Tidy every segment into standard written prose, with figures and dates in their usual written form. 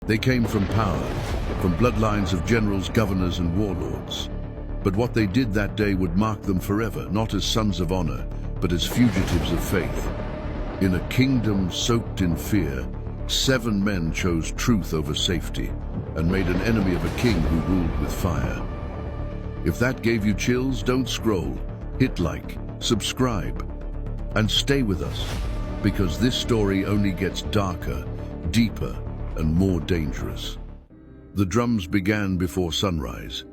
They came from power, from bloodlines of generals, governors, and warlords. But what they did that day would mark them forever, not as sons of honor, but as fugitives of faith. In a kingdom soaked in fear, 7 men chose truth over safety and made an enemy of a king who ruled with fire. If that gave you chills, don't scroll, hit like, subscribe, and stay with us, because this story only gets darker, deeper, and more dangerous. The drums began before sunrise.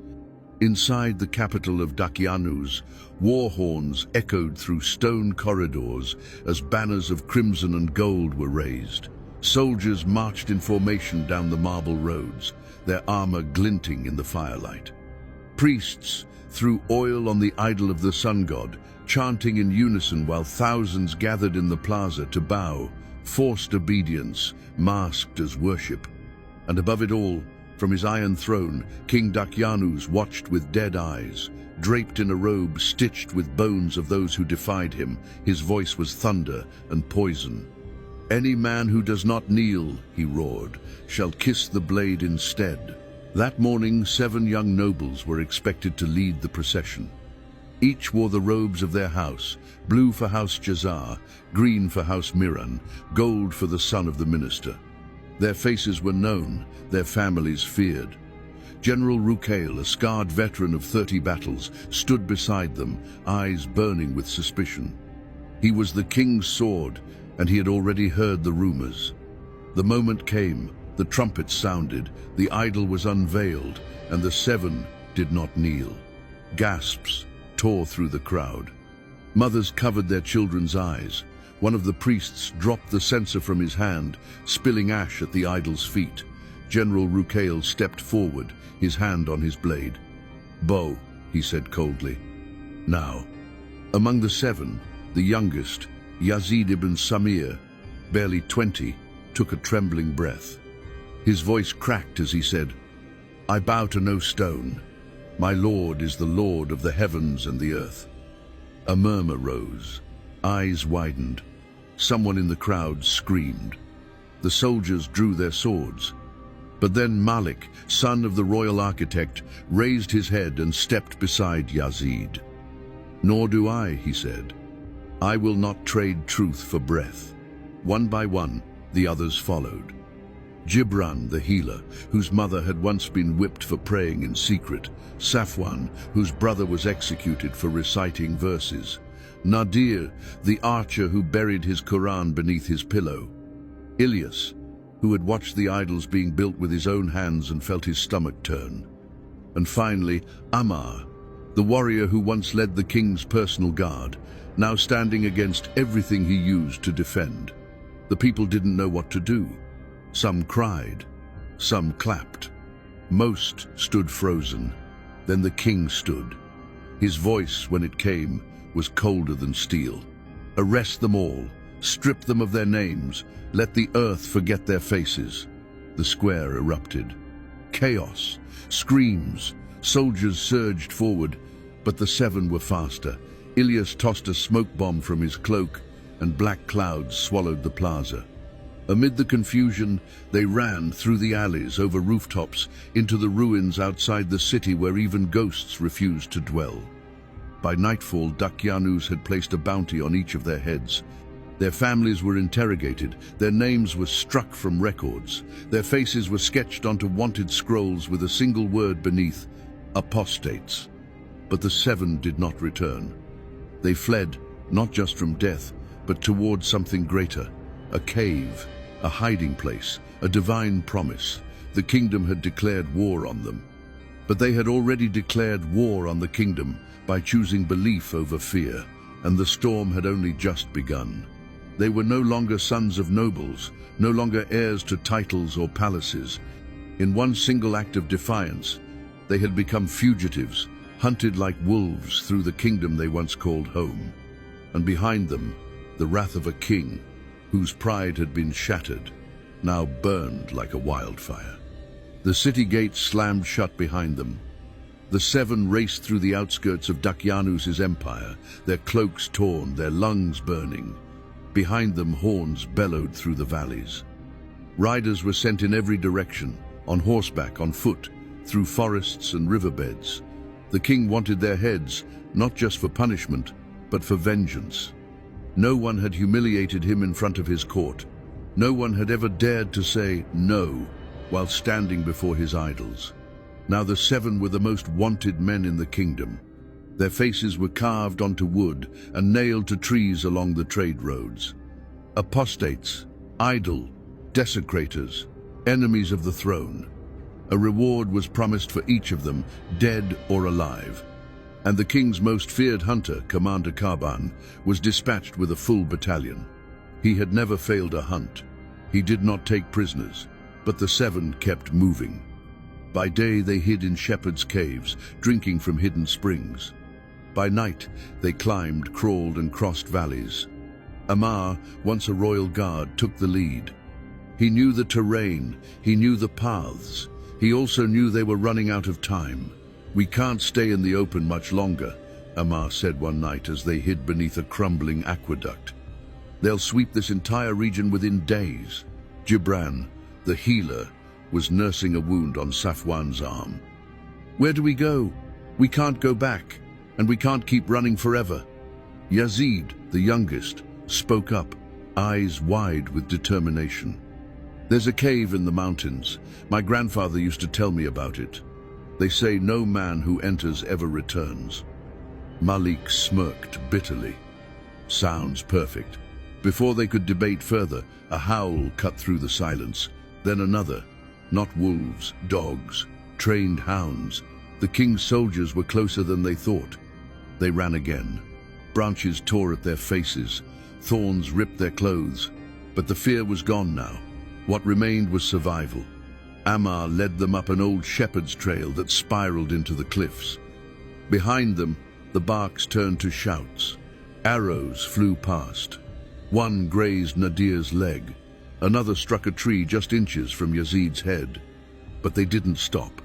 Inside the capital of Dakianus, war horns echoed through stone corridors as banners of crimson and gold were raised. Soldiers marched in formation down the marble roads, their armor glinting in the firelight. Priests threw oil on the idol of the sun god, chanting in unison while thousands gathered in the plaza to bow, forced obedience, masked as worship. And above it all, from his iron throne, King Dakianus watched with dead eyes. Draped in a robe stitched with bones of those who defied him, his voice was thunder and poison. "Any man who does not kneel," he roared, "shall kiss the blade instead." That morning, 7 young nobles were expected to lead the procession. Each wore the robes of their house, blue for House Jazar, green for House Miran, gold for the son of the minister. Their faces were known, their families feared. General Rukail, a scarred veteran of 30 battles, stood beside them, eyes burning with suspicion. He was the king's sword, and he had already heard the rumors. The moment came, the trumpet sounded, the idol was unveiled, and the 7 did not kneel. Gasps tore through the crowd. Mothers covered their children's eyes. One of the priests dropped the censer from his hand, spilling ash at the idol's feet. General Rukail stepped forward, his hand on his blade. "Bow," he said coldly. "Now." Among the 7, the youngest, Yazid ibn Samir, barely 20, took a trembling breath. His voice cracked as he said, "I bow to no stone. My Lord is the Lord of the heavens and the earth." A murmur rose. Eyes widened. Someone in the crowd screamed. The soldiers drew their swords. But then Malik, son of the royal architect, raised his head and stepped beside Yazid. "Nor do I," he said. "I will not trade truth for breath." One by one, the others followed. Gibran, the healer, whose mother had once been whipped for praying in secret. Safwan, whose brother was executed for reciting verses. Nadir, the archer who buried his Quran beneath his pillow. Ilyas, who had watched the idols being built with his own hands and felt his stomach turn. And finally, Ammar, the warrior who once led the king's personal guard, now standing against everything he used to defend. The people didn't know what to do. Some cried, some clapped. Most stood frozen. Then the king stood. His voice, when it came, was colder than steel. "Arrest them all, strip them of their names, let the earth forget their faces." The square erupted. Chaos, screams, soldiers surged forward, but the 7 were faster. Ilyas tossed a smoke bomb from his cloak, and black clouds swallowed the plaza. Amid the confusion, they ran through the alleys, over rooftops, into the ruins outside the city where even ghosts refused to dwell. By nightfall, Dakianus had placed a bounty on each of their heads. Their families were interrogated, their names were struck from records, their faces were sketched onto wanted scrolls with a single word beneath, "apostates." But the 7 did not return. They fled, not just from death, but towards something greater, a cave, a hiding place, a divine promise. The kingdom had declared war on them. But they had already declared war on the kingdom by choosing belief over fear, and the storm had only just begun. They were no longer sons of nobles, no longer heirs to titles or palaces. In one single act of defiance, they had become fugitives, hunted like wolves through the kingdom they once called home. And behind them, the wrath of a king, whose pride had been shattered, now burned like a wildfire. The city gates slammed shut behind them. The 7 raced through the outskirts of Dakianus' empire, their cloaks torn, their lungs burning. Behind them, horns bellowed through the valleys. Riders were sent in every direction, on horseback, on foot, through forests and riverbeds. The king wanted their heads, not just for punishment, but for vengeance. No one had humiliated him in front of his court. No one had ever dared to say no while standing before his idols. Now the 7 were the most wanted men in the kingdom. Their faces were carved onto wood and nailed to trees along the trade roads. Apostates, idol, desecrators, enemies of the throne. A reward was promised for each of them, dead or alive. And the king's most feared hunter, Commander Karban, was dispatched with a full battalion. He had never failed a hunt. He did not take prisoners, but the 7 kept moving. By day they hid in shepherds' caves, drinking from hidden springs. By night they climbed, crawled and crossed valleys. Ammar, once a royal guard, took the lead. He knew the terrain, he knew the paths. He also knew they were running out of time. "We can't stay in the open much longer," Ammar said one night as they hid beneath a crumbling aqueduct. "They'll sweep this entire region within days." Gibran, the healer, was nursing a wound on Safwan's arm. "Where do we go? We can't go back, and we can't keep running forever." Yazid, the youngest, spoke up, eyes wide with determination. "There's a cave in the mountains. My grandfather used to tell me about it. They say no man who enters ever returns." Malik smirked bitterly. "Sounds perfect." Before they could debate further, a howl cut through the silence. Then another. Not wolves, dogs, trained hounds. The king's soldiers were closer than they thought. They ran again. Branches tore at their faces. Thorns ripped their clothes. But the fear was gone now. What remained was survival. Ammar led them up an old shepherd's trail that spiraled into the cliffs. Behind them, the barks turned to shouts. Arrows flew past. One grazed Nadir's leg. Another struck a tree just inches from Yazid's head. But they didn't stop.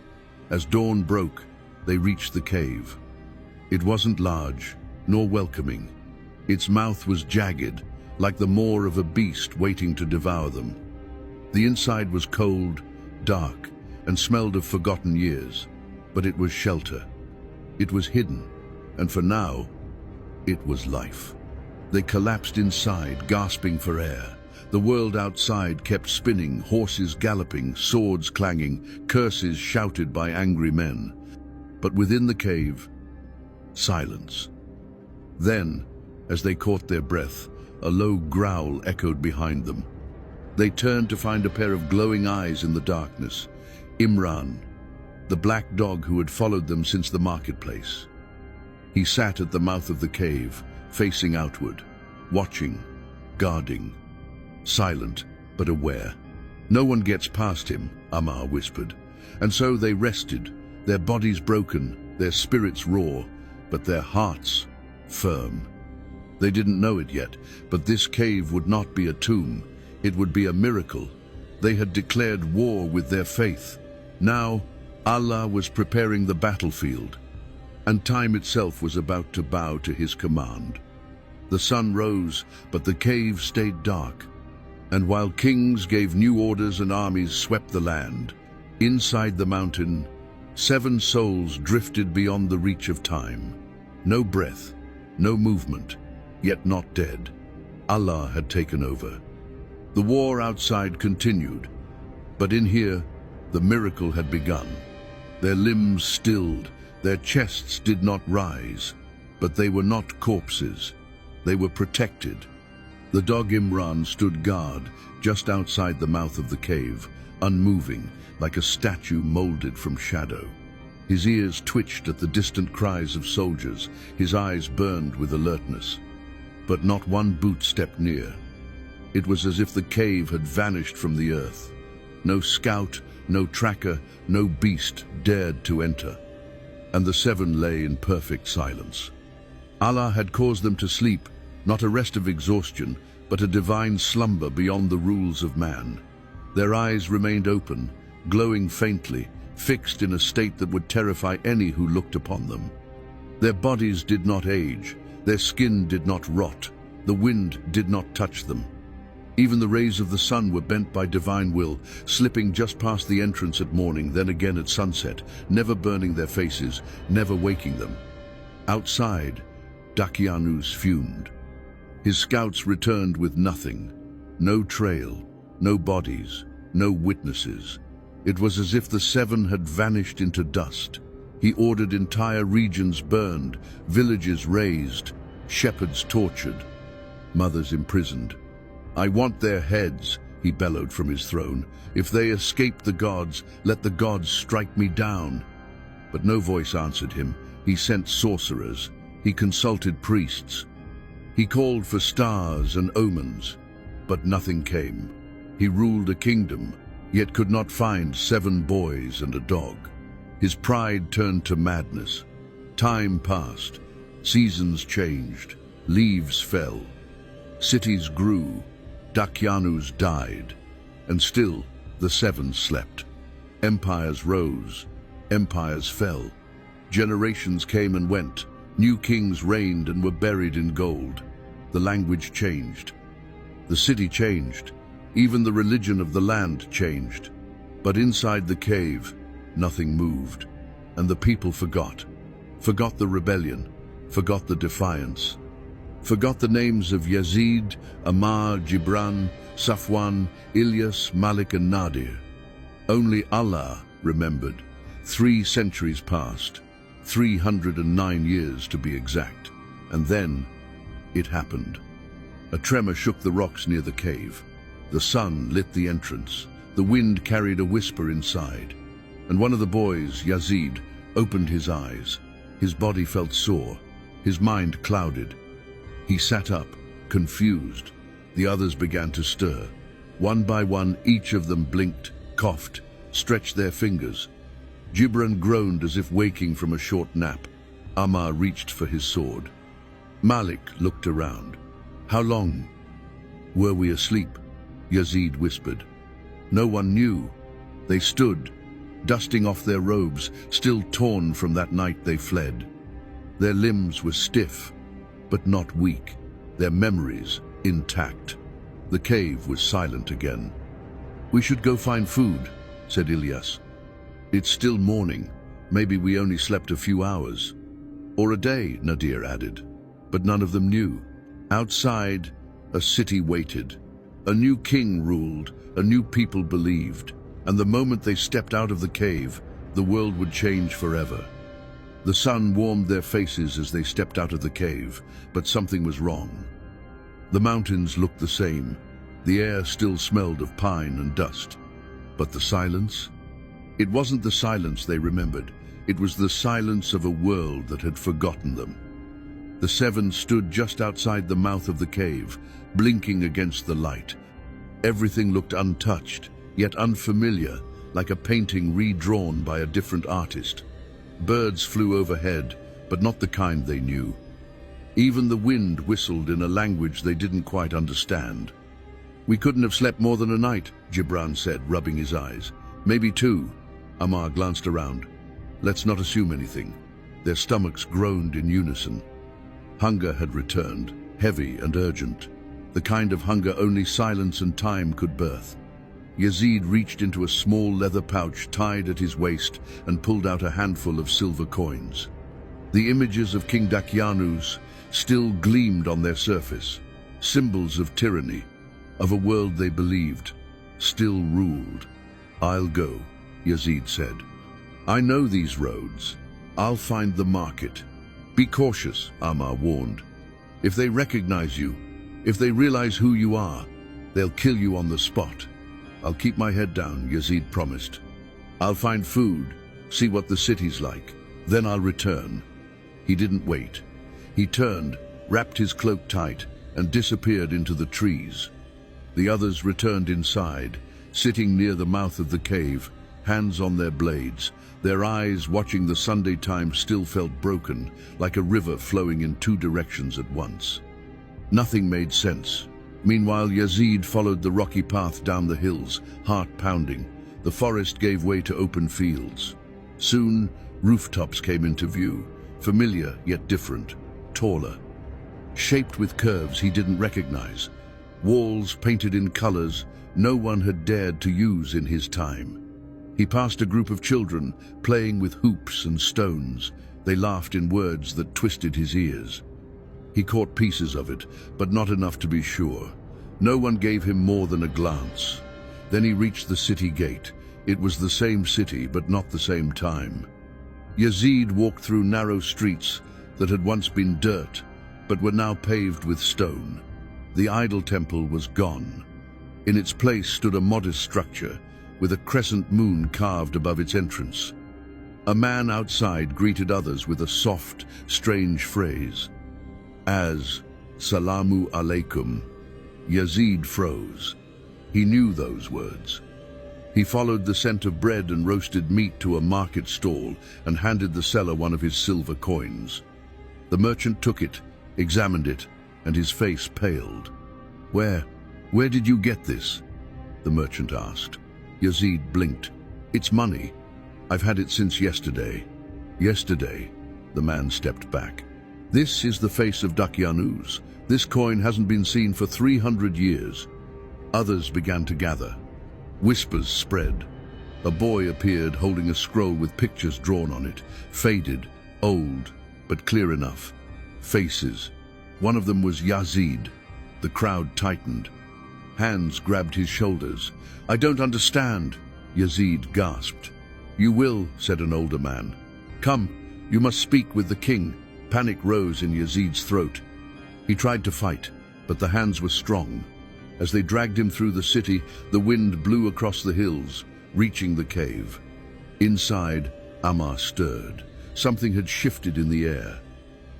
As dawn broke, they reached the cave. It wasn't large, nor welcoming. Its mouth was jagged, like the maw of a beast waiting to devour them. The inside was cold, dark, and smelled of forgotten years, but it was shelter. It was hidden, and for now, it was life. They collapsed inside, gasping for air. The world outside kept spinning, horses galloping, swords clanging, curses shouted by angry men. But within the cave, silence. Then, as they caught their breath, a low growl echoed behind them. They turned to find a pair of glowing eyes in the darkness. Imran, the black dog who had followed them since the marketplace. He sat at the mouth of the cave, facing outward, watching, guarding, silent but aware. "No one gets past him," Ammar whispered. And so they rested, their bodies broken, their spirits raw, but their hearts firm. They didn't know it yet, but this cave would not be a tomb. It would be a miracle. They had declared war with their faith. Now, Allah was preparing the battlefield, and time itself was about to bow to his command. The sun rose, but the cave stayed dark. And while kings gave new orders and armies swept the land, inside the mountain, 7 souls drifted beyond the reach of time. No breath, no movement, yet not dead. Allah had taken over. The war outside continued, but in here, the miracle had begun. Their limbs stilled, their chests did not rise, but they were not corpses. They were protected. The dog Imran stood guard just outside the mouth of the cave, unmoving, like a statue molded from shadow. His ears twitched at the distant cries of soldiers, his eyes burned with alertness. But not one boot stepped near. It was as if the cave had vanished from the earth. No scout, no tracker, no beast dared to enter. And the 7 lay in perfect silence. Allah had caused them to sleep, not a rest of exhaustion, but a divine slumber beyond the rules of man. Their eyes remained open, glowing faintly, fixed in a state that would terrify any who looked upon them. Their bodies did not age, their skin did not rot, the wind did not touch them. Even the rays of the sun were bent by divine will, slipping just past the entrance at morning, then again at sunset, never burning their faces, never waking them. Outside, Dakianus fumed. His scouts returned with nothing. No trail, no bodies, no witnesses. It was as if the seven had vanished into dust. He ordered entire regions burned, villages razed, shepherds tortured, mothers imprisoned. "I want their heads," he bellowed from his throne. "If they escape the gods, let the gods strike me down." But no voice answered him. He sent sorcerers. He consulted priests. He called for stars and omens, but nothing came. He ruled a kingdom, yet could not find 7 boys and a dog. His pride turned to madness. Time passed. Seasons changed. Leaves fell. Cities grew. Dakianus died. And still, the 7 slept. Empires rose. Empires fell. Generations came and went. New kings reigned and were buried in gold. The language changed. The city changed. Even the religion of the land changed. But inside the cave, nothing moved. And the people forgot. Forgot the rebellion. Forgot the defiance. Forgot the names of Yazid, Ammar, Gibran, Safwan, Ilyas, Malik and Nadir. Only Allah remembered. 3 centuries passed. 309 years to be exact. And then it happened. A tremor shook the rocks near the cave. The sun lit the entrance. The wind carried a whisper inside. And one of the boys, Yazid, opened his eyes. His body felt sore. His mind clouded. He sat up, confused. The others began to stir. One by one, each of them blinked, coughed, stretched their fingers. Gibran groaned as if waking from a short nap. Ammar reached for his sword. Malik looked around. "How long were we asleep?" Yazid whispered. No one knew. They stood, dusting off their robes, still torn from that night they fled. Their limbs were stiff, but not weak, their memories intact. The cave was silent again. "We should go find food," said Ilyas. "It's still morning. Maybe we only slept a few hours." "Or a day," Nadir added. But none of them knew. Outside, a city waited. A new king ruled, a new people believed. And the moment they stepped out of the cave, the world would change forever. The sun warmed their faces as they stepped out of the cave, but something was wrong. The mountains looked the same. The air still smelled of pine and dust. But the silence? It wasn't the silence they remembered. It was the silence of a world that had forgotten them. The 7 stood just outside the mouth of the cave, blinking against the light. Everything looked untouched, yet unfamiliar, like a painting redrawn by a different artist. Birds flew overhead, but not the kind they knew. Even the wind whistled in a language they didn't quite understand. "We couldn't have slept more than a night," Gibran said, rubbing his eyes. "Maybe 2. Ammar glanced around. "Let's not assume anything." Their stomachs groaned in unison. Hunger had returned, heavy and urgent. The kind of hunger only silence and time could birth. Yazid reached into a small leather pouch tied at his waist and pulled out a handful of silver coins. The images of King Dakianus still gleamed on their surface, symbols of tyranny, of a world they believed still ruled. "I'll go," Yazid said. "I know these roads. I'll find the market." "Be cautious," Ammar warned. "If they recognize you, if they realize who you are, they'll kill you on the spot." "I'll keep my head down," Yazid promised. "I'll find food, see what the city's like. Then I'll return." He didn't wait. He turned, wrapped his cloak tight, and disappeared into the trees. The others returned inside, sitting near the mouth of the cave, hands on their blades. Their eyes, watching the Sunday time, still felt broken, like a river flowing in 2 directions at once. Nothing made sense. Meanwhile, Yazid followed the rocky path down the hills, heart pounding. The forest gave way to open fields. Soon, rooftops came into view, familiar yet different, taller, shaped with curves he didn't recognize. walls painted in colors no one had dared to use in his time. He passed a group of children playing with hoops and stones. They laughed in words that twisted his ears. He caught pieces of it, but not enough to be sure. No one gave him more than a glance. Then he reached the city gate. It was the same city, but not the same time. Yazid walked through narrow streets that had once been dirt, but were now paved with stone. The idol temple was gone. In its place stood a modest structure, with a crescent moon carved above its entrance. A man outside greeted others with a soft, strange phrase. As "Salamu alaikum," Yazid froze. He knew those words. He followed the scent of bread and roasted meat to a market stall and handed the seller one of his silver coins. The merchant took it, examined it, and his face paled. Where did you get this?" the merchant asked. Yazid blinked. "It's money. I've had it since yesterday." "Yesterday?" The man stepped back. "This is the face of Dakyanuz. This coin hasn't been seen for 300 years. Others began to gather. Whispers spread. A boy appeared holding a scroll with pictures drawn on it, faded, old, but clear enough. Faces. One of them was Yazid. The crowd tightened. Hands grabbed his shoulders. "I don't understand," Yazid gasped. "You will," said an older man. "Come, you must speak with the king." Panic rose in Yazid's throat. He tried to fight, but the hands were strong. As they dragged him through the city, the wind blew across the hills, reaching the cave. Inside, Ammar stirred. Something had shifted in the air.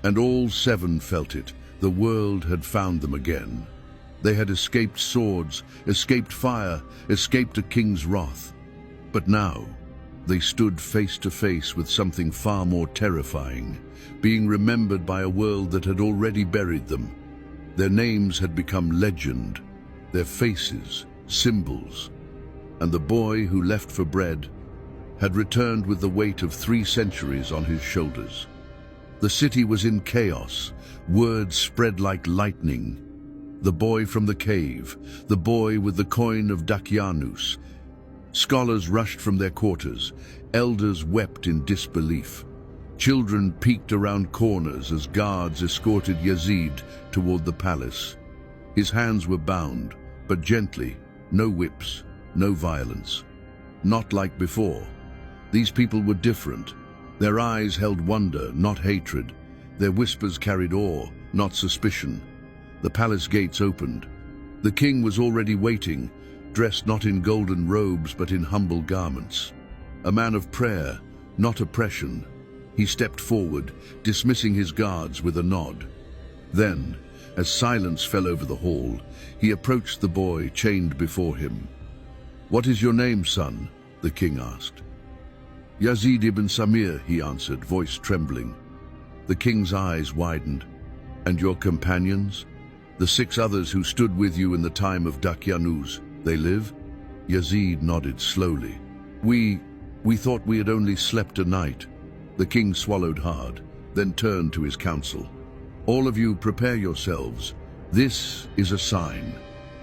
And all seven felt it. The world had found them again. They had escaped swords, escaped fire, escaped a king's wrath. But now, they stood face to face with something far more terrifying, being remembered by a world that had already buried them. Their names had become legend, their faces symbols, and the boy who left for bread had returned with the weight of 3 centuries on his shoulders. The city was in chaos. Words spread like lightning. The boy from the cave, the boy with the coin of Dakyanuz. Scholars rushed from their quarters. Elders wept in disbelief. Children peeked around corners as guards escorted Yazid toward the palace. His hands were bound, but gently, no whips, no violence. Not like before. These people were different. Their eyes held wonder, not hatred. Their whispers carried awe, not suspicion. The palace gates opened. The king was already waiting, dressed not in golden robes but in humble garments. A man of prayer, not oppression. He stepped forward, dismissing his guards with a nod. Then, as silence fell over the hall, he approached the boy chained before him. "What is your name, son?" the king asked. "Yazid ibn Samir," he answered, voice trembling. The king's eyes widened. "And your companions? The 6 others who stood with you in the time of Dakyanuz, they live?" Yazid nodded slowly. We thought we had only slept a night." The king swallowed hard, then turned to his council. "All of you prepare yourselves. This is a sign."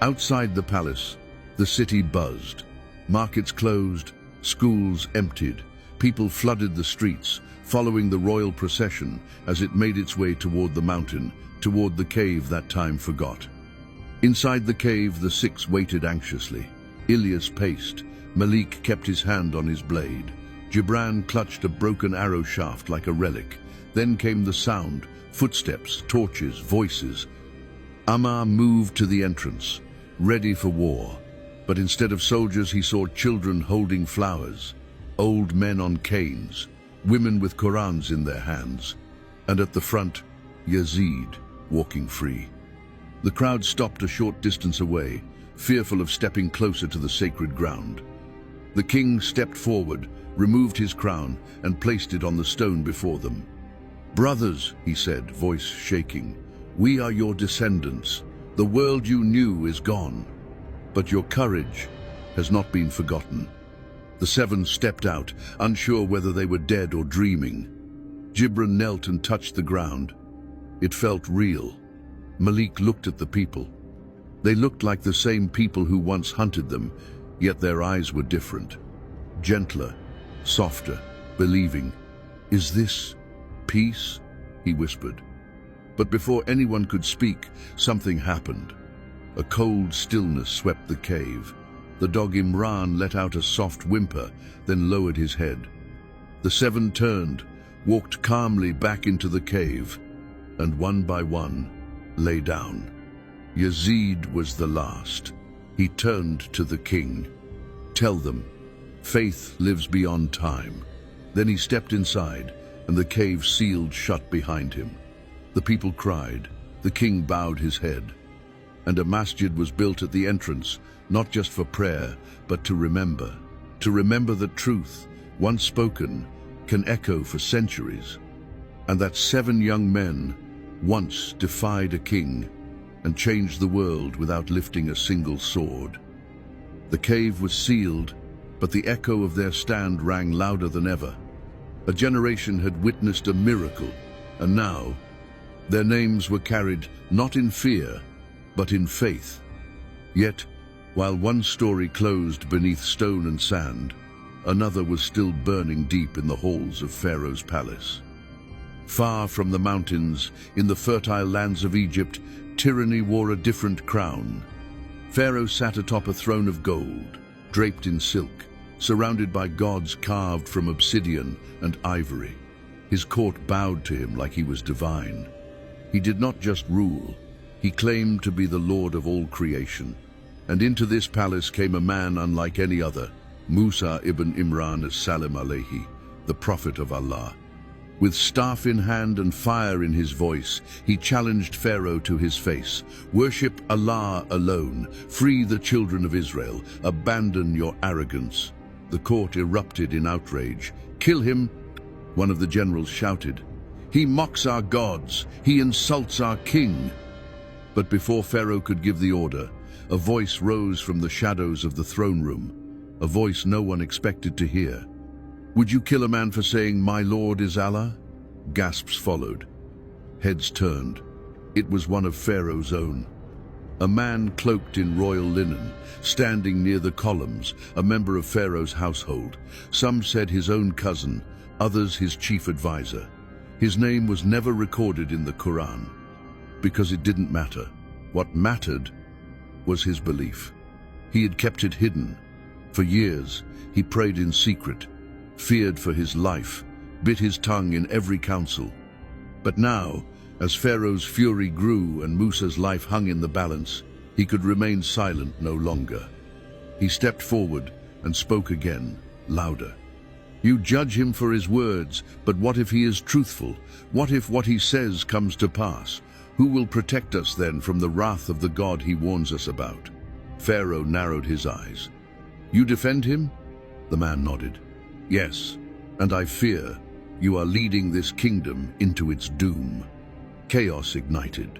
Outside the palace, the city buzzed. Markets closed, schools emptied. People flooded the streets, following the royal procession as it made its way toward the mountain, toward the cave that time forgot. Inside the cave, the 6 waited anxiously. Ilyas paced. Malik kept his hand on his blade. Gibran clutched a broken arrow shaft like a relic. Then came the sound, footsteps, torches, voices. Ammar moved to the entrance, ready for war. But instead of soldiers, he saw children holding flowers, old men on canes, women with Qurans in their hands, and at the front, Yazid, walking free. The crowd stopped a short distance away, fearful of stepping closer to the sacred ground. The king stepped forward, removed his crown, and placed it on the stone before them. "Brothers," he said, voice shaking, "we are your descendants. The world you knew is gone, but your courage has not been forgotten." The 7 stepped out, unsure whether they were dead or dreaming. Gibran knelt and touched the ground. It felt real. Malik looked at the people. They looked like the same people who once hunted them, yet their eyes were different. Gentler, softer, believing. "Is this peace?" he whispered. But before anyone could speak, something happened. A cold stillness swept the cave. The dog Imran let out a soft whimper, then lowered his head. The seven turned, walked calmly back into the cave, and one by one lay down. Yazid was the last. He turned to the king. "Tell them, faith lives beyond time." Then he stepped inside, and the cave sealed shut behind him. The people cried. The king bowed his head. And a masjid was built at the entrance, not just for prayer, but to remember. To remember that truth, once spoken, can echo for centuries. And that 7 young men once defied a king and changed the world without lifting a single sword. The cave was sealed, but the echo of their stand rang louder than ever. A generation had witnessed a miracle, and now their names were carried not in fear, but in faith. Yet, while one story closed beneath stone and sand, another was still burning deep in the halls of Pharaoh's palace. Far from the mountains, in the fertile lands of Egypt, tyranny wore a different crown. Pharaoh sat atop a throne of gold, draped in silk, surrounded by gods carved from obsidian and ivory. His court bowed to him like he was divine. He did not just rule, he claimed to be the Lord of all creation. And into this palace came a man unlike any other, Musa ibn Imran as-Salim alayhi, the prophet of Allah. With staff in hand and fire in his voice, he challenged Pharaoh to his face. "Worship Allah alone, free the children of Israel, abandon your arrogance." The court erupted in outrage. "Kill him," one of the generals shouted. "He mocks our gods, he insults our king." But before Pharaoh could give the order, a voice rose from the shadows of the throne room, a voice no one expected to hear. "Would you kill a man for saying, 'My Lord is Allah'?" Gasps followed. Heads turned. It was one of Pharaoh's own. A man cloaked in royal linen, standing near the columns, a member of Pharaoh's household. Some said his own cousin, others his chief advisor. His name was never recorded in the Quran, because it didn't matter. What mattered was his belief. He had kept it hidden. For years, he prayed in secret, feared for his life, bit his tongue in every council. But now, as Pharaoh's fury grew and Musa's life hung in the balance, he could remain silent no longer. He stepped forward and spoke again, louder. "You judge him for his words, but what if he is truthful? What if what he says comes to pass? Who will protect us then from the wrath of the God he warns us about?" Pharaoh narrowed his eyes. "You defend him?" The man nodded. "Yes, and I fear you are leading this kingdom into its doom." Chaos ignited.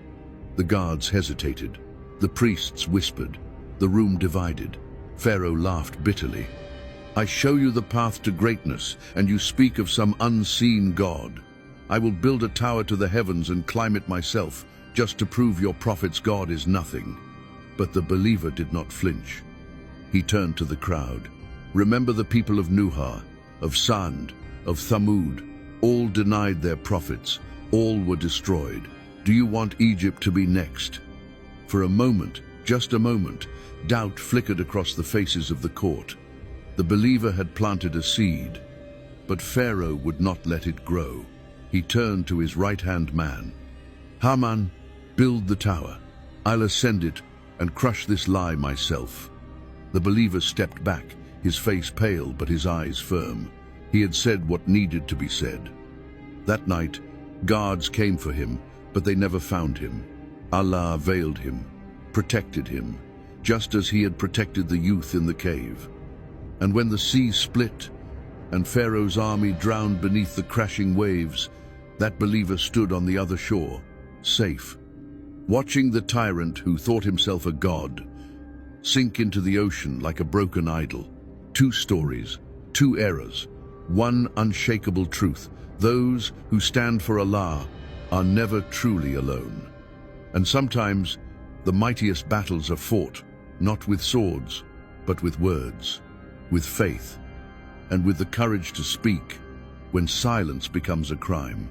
The guards hesitated. The priests whispered. The room divided. Pharaoh laughed bitterly. "I show you the path to greatness, and you speak of some unseen God. I will build a tower to the heavens and climb it myself, just to prove your prophet's God is nothing." But the believer did not flinch. He turned to the crowd. "Remember the people of Nuh, of Sand, of Thamud. All denied their prophets. All were destroyed. Do you want Egypt to be next?" For a moment, just a moment, doubt flickered across the faces of the court. The believer had planted a seed, but Pharaoh would not let it grow. He turned to his right-hand man. "Haman, build the tower. I'll ascend it and crush this lie myself." The believer stepped back, his face pale but his eyes firm. He had said what needed to be said. That night, guards came for him, but they never found him. Allah veiled him, protected him, just as he had protected the youth in the cave. And when the sea split and Pharaoh's army drowned beneath the crashing waves, that believer stood on the other shore, safe, watching the tyrant who thought himself a god sink into the ocean like a broken idol. 2 stories, 2 eras, one unshakable truth: those who stand for Allah are never truly alone. And sometimes The mightiest battles are fought, not with swords, but with words, with faith, and with the courage to speak when silence becomes a crime.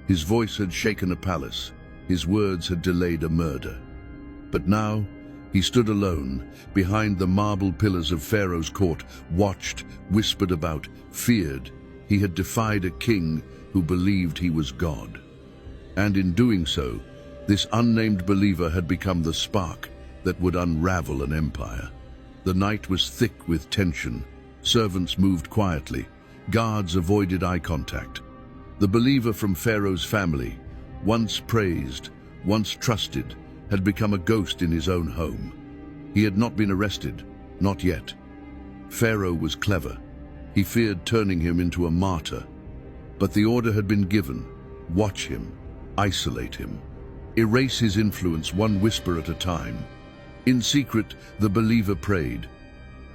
His voice had shaken a palace, his words had delayed a murder. But now, he stood alone, behind the marble pillars of Pharaoh's court, watched, whispered about, feared. He had defied a king who believed he was God. And in doing so, this unnamed believer had become the spark that would unravel an empire. The night was thick with tension. Servants moved quietly. Guards avoided eye contact. The believer from Pharaoh's family, once praised, once trusted, had become a ghost in his own home. He had not been arrested, not yet. Pharaoh was clever. He feared turning him into a martyr. But the order had been given. Watch him, isolate him, erase his influence one whisper at a time. In secret, the believer prayed.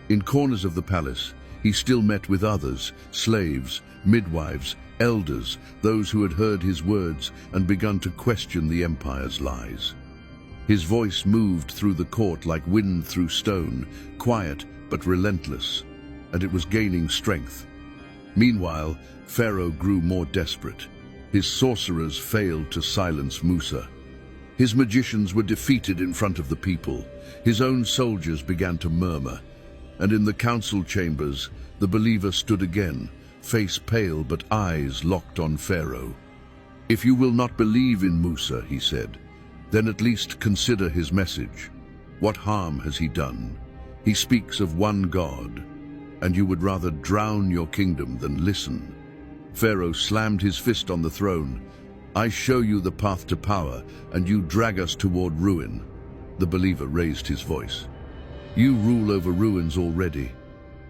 In corners of the palace, he still met with others, slaves, midwives, elders, those who had heard his words and begun to question the empire's lies. His voice moved through the court like wind through stone, quiet but relentless, and it was gaining strength. Meanwhile, Pharaoh grew more desperate. His sorcerers failed to silence Musa. His magicians were defeated in front of the people. His own soldiers began to murmur. And in the council chambers, the believer stood again, face pale but eyes locked on Pharaoh. "If you will not believe in Musa," he said, "then at least consider his message. What harm has he done? He speaks of one God, and you would rather drown your kingdom than listen." Pharaoh slammed his fist on the throne. "I show you the path to power, and you drag us toward ruin." The believer raised his voice. "You rule over ruins already,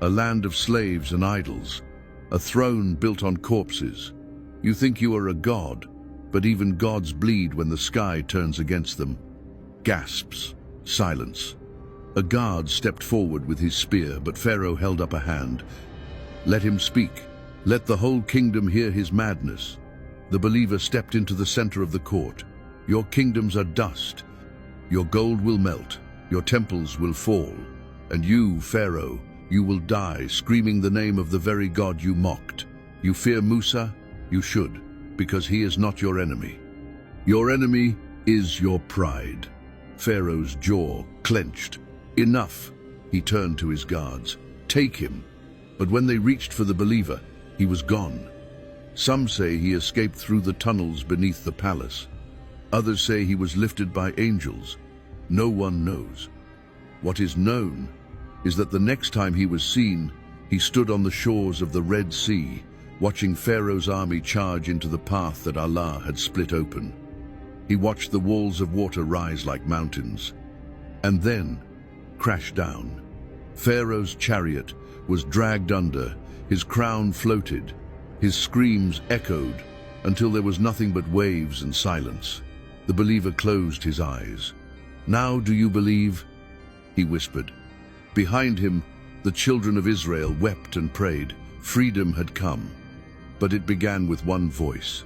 a land of slaves and idols, a throne built on corpses. You think you are a god, but even gods bleed when the sky turns against them." Gasps. Silence. A guard stepped forward with his spear, but Pharaoh held up a hand. "Let him speak. Let the whole kingdom hear his madness." The believer stepped into the center of the court. "Your kingdoms are dust. Your gold will melt. Your temples will fall. And you, Pharaoh, you will die screaming the name of the very God you mocked. You fear Musa? You should, because he is not your enemy. Your enemy is your pride." Pharaoh's jaw clenched. "Enough!" He turned to his guards. "Take him." But when they reached for the believer, he was gone. Some say he escaped through the tunnels beneath the palace. Others say he was lifted by angels. No one knows. What is known is that the next time he was seen, he stood on the shores of the Red Sea, watching Pharaoh's army charge into the path that Allah had split open. He watched the walls of water rise like mountains, and then crash down. Pharaoh's chariot was dragged under, his crown floated, his screams echoed, until there was nothing but waves and silence. The believer closed his eyes. "Now do you believe?" he whispered. Behind him, the children of Israel wept and prayed. Freedom had come. But it began with one voice,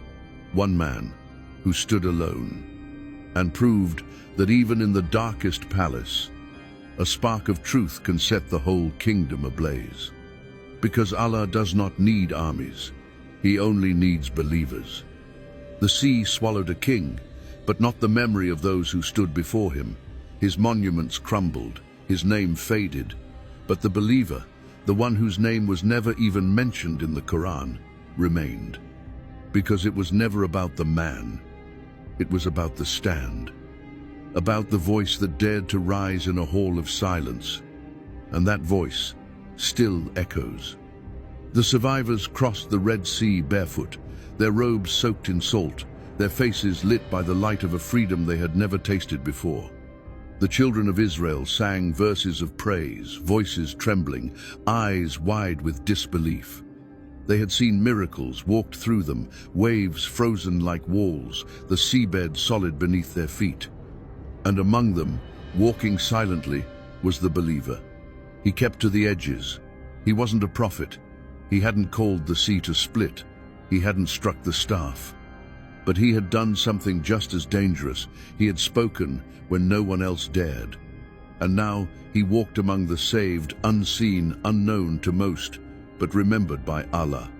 one man, who stood alone, and proved that even in the darkest palace, a spark of truth can set the whole kingdom ablaze. Because Allah does not need armies, He only needs believers. The sea swallowed a king, but not the memory of those who stood before him. His monuments crumbled, his name faded, but the believer, the one whose name was never even mentioned in the Quran, remained. Because it was never about the man, it was about the stand, about the voice that dared to rise in a hall of silence, and that voice still echoes. The survivors crossed the Red Sea barefoot, their robes soaked in salt, their faces lit by the light of a freedom they had never tasted before. The children of Israel sang verses of praise, voices trembling, eyes wide with disbelief. They had seen miracles, walked through them, waves frozen like walls, the seabed solid beneath their feet. And among them, walking silently, was the believer. He kept to the edges. He wasn't a prophet. He hadn't called the sea to split. He hadn't struck the staff. But he had done something just as dangerous. He had spoken when no one else dared. And now he walked among the saved, unseen, unknown to most, but remembered by Allah.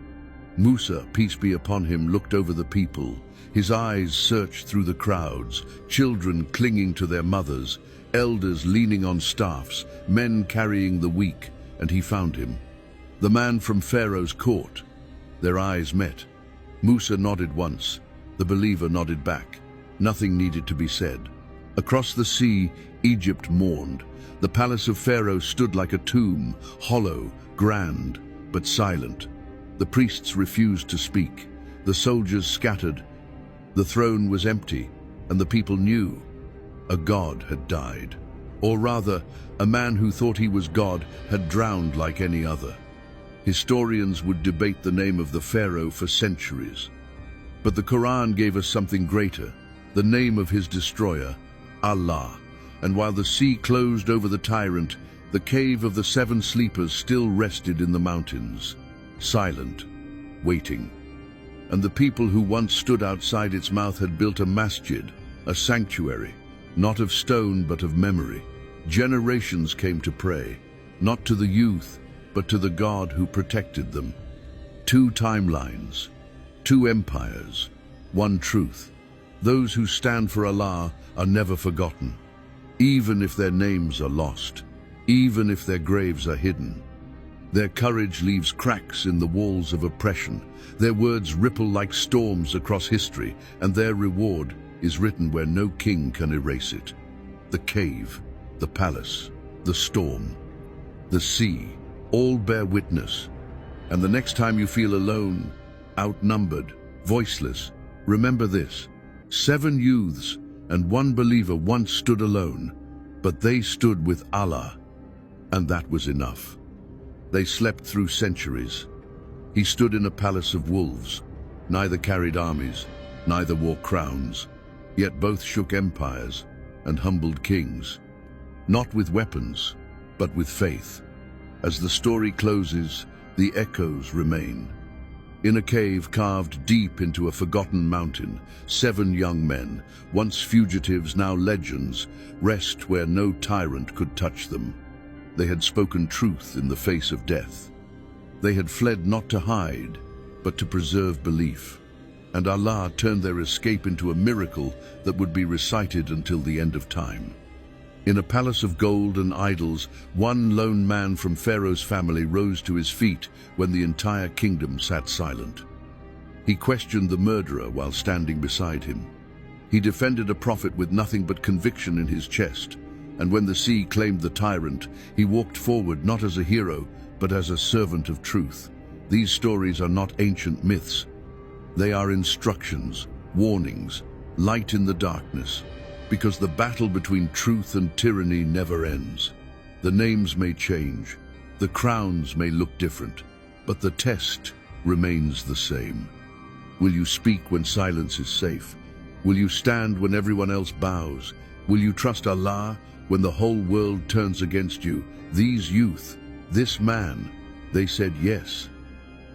Musa, peace be upon him, looked over the people. His eyes searched through the crowds, children clinging to their mothers, elders leaning on staffs, men carrying the weak, and he found him. The man from Pharaoh's court. Their eyes met. Musa nodded once. The believer nodded back. Nothing needed to be said. Across the sea, Egypt mourned. The palace of Pharaoh stood like a tomb, hollow, grand, but silent. The priests refused to speak. The soldiers scattered. The throne was empty, and the people knew a god had died. Or rather, a man who thought he was God had drowned like any other. Historians would debate the name of the Pharaoh for centuries. But the Quran gave us something greater, the name of his destroyer, Allah. And while the sea closed over the tyrant, the cave of the seven sleepers still rested in the mountains, silent, waiting. And the people who once stood outside its mouth had built a masjid, a sanctuary, not of stone but of memory. Generations came to pray, not to the youth, but to the God who protected them. Two timelines, two empires, one truth. Those who stand for Allah are never forgotten, even if their names are lost, even if their graves are hidden. Their courage leaves cracks in the walls of oppression. Their words ripple like storms across history, and their reward is written where no king can erase it. The cave, the palace, the storm, the sea, all bear witness. And the next time you feel alone, outnumbered, voiceless, remember this: 7 youths and 1 believer once stood alone, but they stood with Allah, and that was enough. They slept through centuries. He stood in a palace of wolves. Neither carried armies, neither wore crowns, yet both shook empires and humbled kings. Not with weapons, but with faith. As the story closes, the echoes remain. In a cave carved deep into a forgotten mountain, 7 young men, once fugitives, now legends, rest where no tyrant could touch them. They had spoken truth in the face of death. They had fled not to hide, but to preserve belief. And Allah turned their escape into a miracle that would be recited until the end of time. In a palace of gold and idols, one lone man from Pharaoh's family rose to his feet when the entire kingdom sat silent. He questioned the murderer while standing beside him. He defended a prophet with nothing but conviction in his chest. And when the sea claimed the tyrant, he walked forward not as a hero, but as a servant of truth. These stories are not ancient myths. They are instructions, warnings, light in the darkness, because the battle between truth and tyranny never ends. The names may change, the crowns may look different, but the test remains the same. Will you speak when silence is safe? Will you stand when everyone else bows? Will you trust Allah when the whole world turns against you? These youth, this man, they said yes.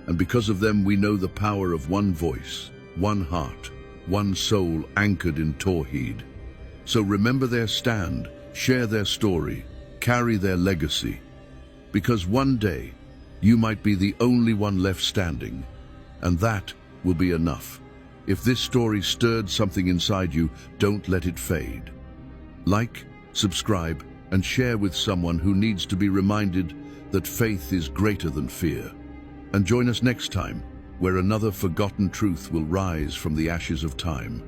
And because of them we know the power of one voice, one heart, one soul anchored in Tawheed. So remember their stand, share their story, carry their legacy. Because one day you might be the only one left standing, and that will be enough. If this story stirred something inside you, don't let it fade. Like, subscribe, and share with someone who needs to be reminded that faith is greater than fear. And join us next time, where another forgotten truth will rise from the ashes of time.